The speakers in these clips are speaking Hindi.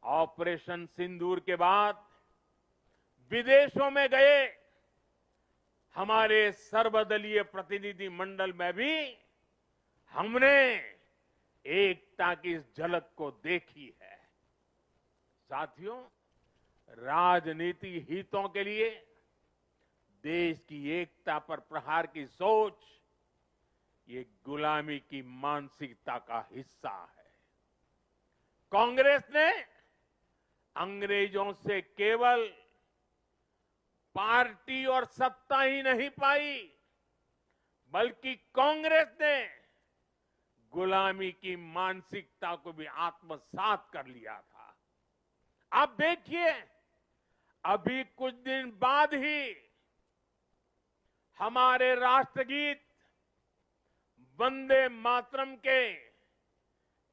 ऑपरेशन सिंदूर के बाद विदेशों में गए हमारे सर्वदलीय प्रतिनिधि मंडल में भी हमने एकता की इस झलक को देखी है। साथियों, राजनीतिक हितों के लिए देश की एकता पर प्रहार की सोच ये गुलामी की मानसिकता का हिस्सा है। कांग्रेस ने अंग्रेजों से केवल पार्टी और सत्ता ही नहीं पाई, बल्कि कांग्रेस ने गुलामी की मानसिकता को भी आत्मसात कर लिया था। आप देखिए, अभी कुछ दिन बाद ही हमारे राष्ट्रगीत वंदे मातरम के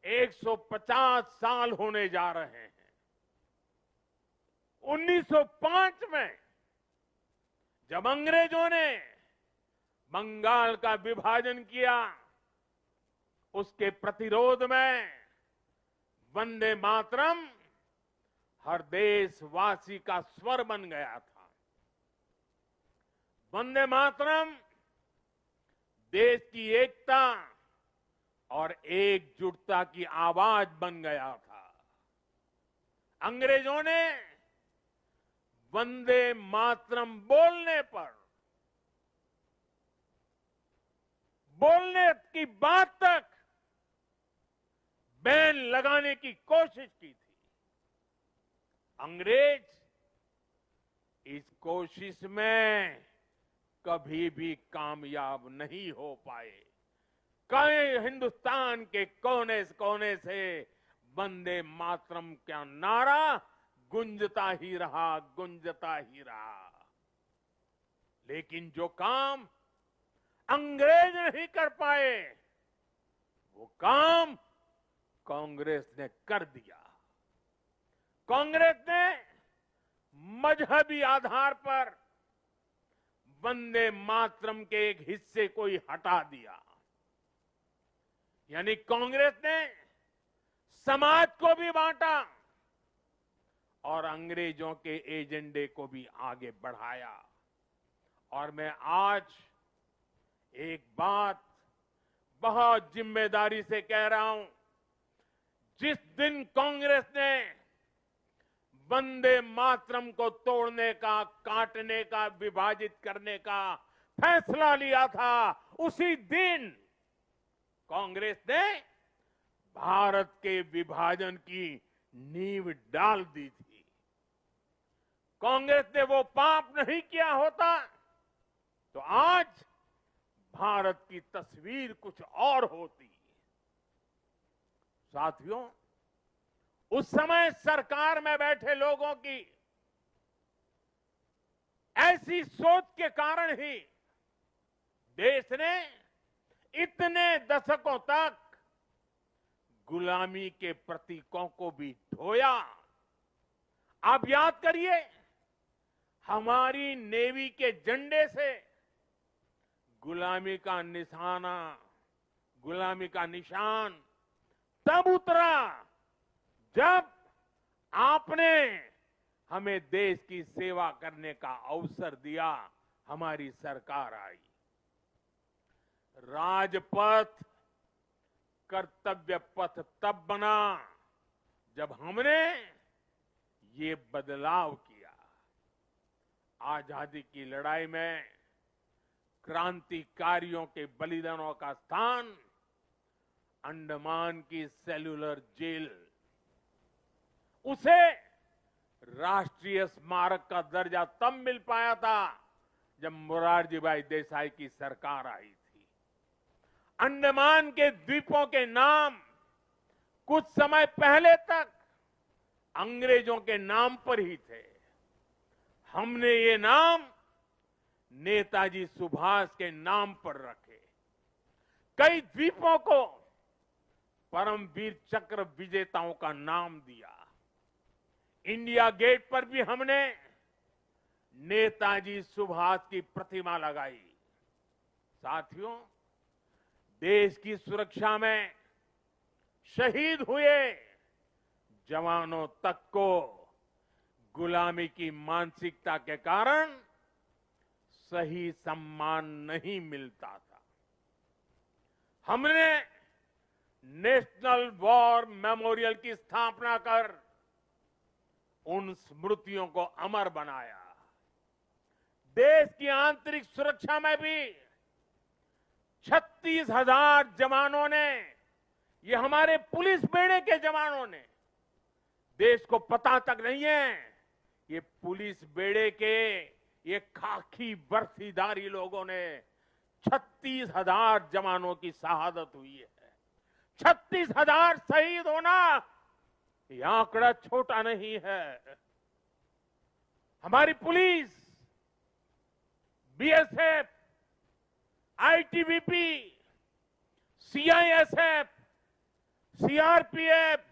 150 साल होने जा रहे हैं। 1905 में जब अंग्रेजों ने बंगाल का विभाजन किया, उसके प्रतिरोध में वंदे मातरम हर देशवासी का स्वर बन गया था। वंदे मातरम देश की एकता और एकजुटता की आवाज बन गया था। अंग्रेजों ने वंदे मातरम बोलने की बात तक बैन लगाने की कोशिश की थी। अंग्रेज इस कोशिश में कभी भी कामयाब नहीं हो पाए। कई हिंदुस्तान के कोने से वंदे मातरम का नारा गुंजता ही रहा। लेकिन जो काम अंग्रेज नहीं कर पाए, वो काम कांग्रेस ने कर दिया। कांग्रेस ने मजहबी आधार पर वंदे मातरम के एक हिस्से को ही हटा दिया। यानी कांग्रेस ने समाज को भी बांटा और अंग्रेजों के एजेंडे को भी आगे बढ़ाया। और मैं आज एक बात बहुत जिम्मेदारी से कह रहा हूं, जिस दिन कांग्रेस ने वंदे मातरम को तोड़ने का, काटने का, विभाजित करने का फैसला लिया था, उसी दिन कांग्रेस ने भारत के विभाजन की नींव डाल दी थी। कांग्रेस ने वो पाप नहीं किया होता तो आज भारत की तस्वीर कुछ और होती। साथियों, उस समय सरकार में बैठे लोगों की ऐसी सोच के कारण ही देश ने इतने दशकों तक गुलामी के प्रतीकों को भी ढोया। आप याद करिए, हमारी नेवी के झंडे से गुलामी का निशाना, गुलामी का निशान तब उतरा जब आपने हमें देश की सेवा करने का अवसर दिया, हमारी सरकार आई। राजपथ कर्तव्य पथ तब बना जब हमने ये बदलाव किया। आजादी की लड़ाई में क्रांतिकारियों के बलिदानों का स्थान अंडमान की सेल्यूलर जेल, उसे राष्ट्रीय स्मारक का दर्जा तब मिल पाया था जब मोरारजी भाई देसाई की सरकार आई थी। अंडमान के द्वीपों के नाम कुछ समय पहले तक अंग्रेजों के नाम पर ही थे। हमने ये नाम नेताजी सुभाष के नाम पर रखे। कई द्वीपों को परमवीर चक्र विजेताओं का नाम दिया। इंडिया गेट पर भी हमने नेताजी सुभाष की प्रतिमा लगाई। साथियों, देश की सुरक्षा में शहीद हुए जवानों तक को गुलामी की मानसिकता के कारण सही सम्मान नहीं मिलता था। हमने नेशनल वॉर मेमोरियल की स्थापना कर उन स्मृतियों को अमर बनाया। देश की आंतरिक सुरक्षा में भी 36,000 जवानों ने, ये हमारे पुलिस बेड़े के जवानों ने, देश को पता तक नहीं है, ये पुलिस बेड़े के ये खाकी वर्दीधारी लोगों ने 36,000 जवानों की शहादत हुई है। 36,000 शहीद होना ये आंकड़ा छोटा नहीं है। हमारी police, BSF, ITBP, CISF, CRPF,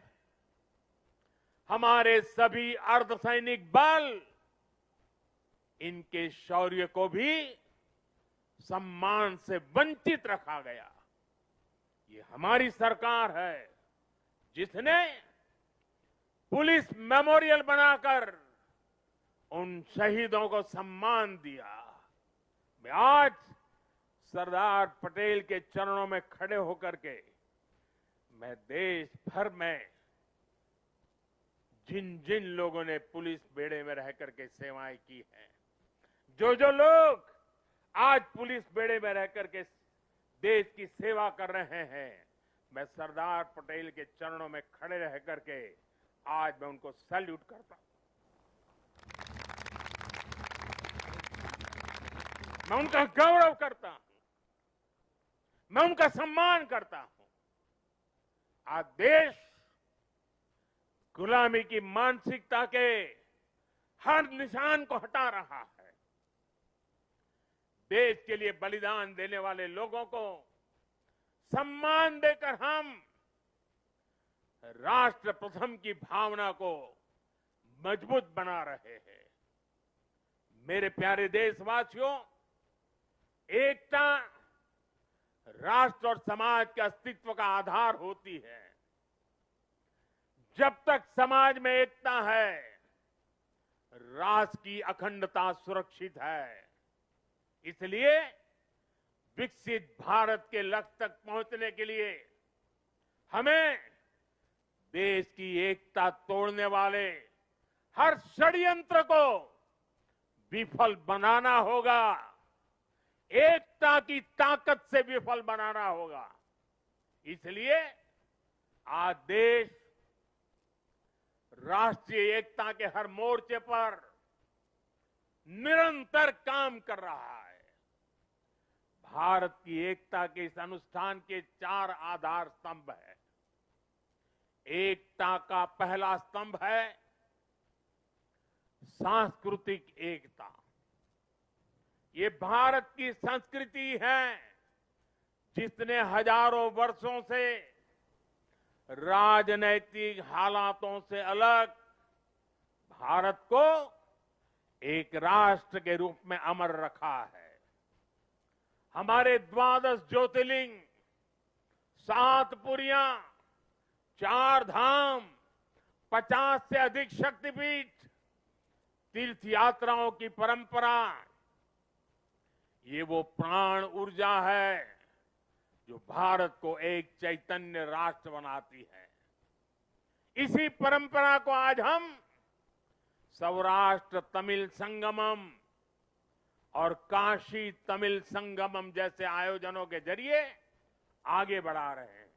हमारे सभी अर्धसैनिक बल, इनके शौर्य को भी सम्मान से वंचित रखा गया। ये हमारी सरकार है जिसने पुलिस मेमोरियल बनाकर उन शहीदों को सम्मान दिया। मैं आज सरदार पटेल के चरणों में खड़े होकर के मैं देश भर में जिन जिन लोगों ने पुलिस बेड़े में रह करके सेवाएं की हैं, जो जो लोग आज पुलिस बेड़े में रह करके देश की सेवा कर रहे हैं, मैं सरदार पटेल के चरणों में खड़े रह करके आज मैं उनको सैल्यूट करता हूं। मैं उनका गौरव करता हूं, मैं उनका सम्मान करता हूं। आज देश गुलामी की मानसिकता के हर निशान को हटा रहा है। देश के लिए बलिदान देने वाले लोगों को सम्मान देकर हम राष्ट्र प्रथम की भावना को मजबूत बना रहे हैं। मेरे प्यारे देशवासियों, एकता राष्ट्र और समाज के अस्तित्व का आधार होती है। जब तक समाज में एकता है, राष्ट्र की अखंडता सुरक्षित है। इसलिए विकसित भारत के लक्ष्य तक पहुंचने के लिए हमें देश की एकता तोड़ने वाले हर षड्यंत्र को विफल बनाना होगा। एकता की ताकत से विफल बनाना होगा। इसलिए आज देश राष्ट्रीय एकता के हर मोर्चे पर निरंतर काम कर रहा है। भारत की एकता के इस अनुष्ठान के 4 आधार स्तंभ हैं। एकता का पहला स्तंभ है सांस्कृतिक एकता। ये भारत की संस्कृति है जिसने हजारों वर्षों से राजनैतिक हालातों से अलग भारत को एक राष्ट्र के रूप में अमर रखा है। हमारे 12 ज्योतिर्लिंग, 7 पुरियां, 4 धाम, 50 से अधिक शक्तिपीठ, तीर्थ यात्राओं की परंपरा, ये वो प्राण ऊर्जा है जो भारत को एक चैतन्य राष्ट्र बनाती है। इसी परंपरा को आज हम सौराष्ट्र तमिल संगमम और काशी तमिल संगमम जैसे आयोजनों के जरिए आगे बढ़ा रहे हैं।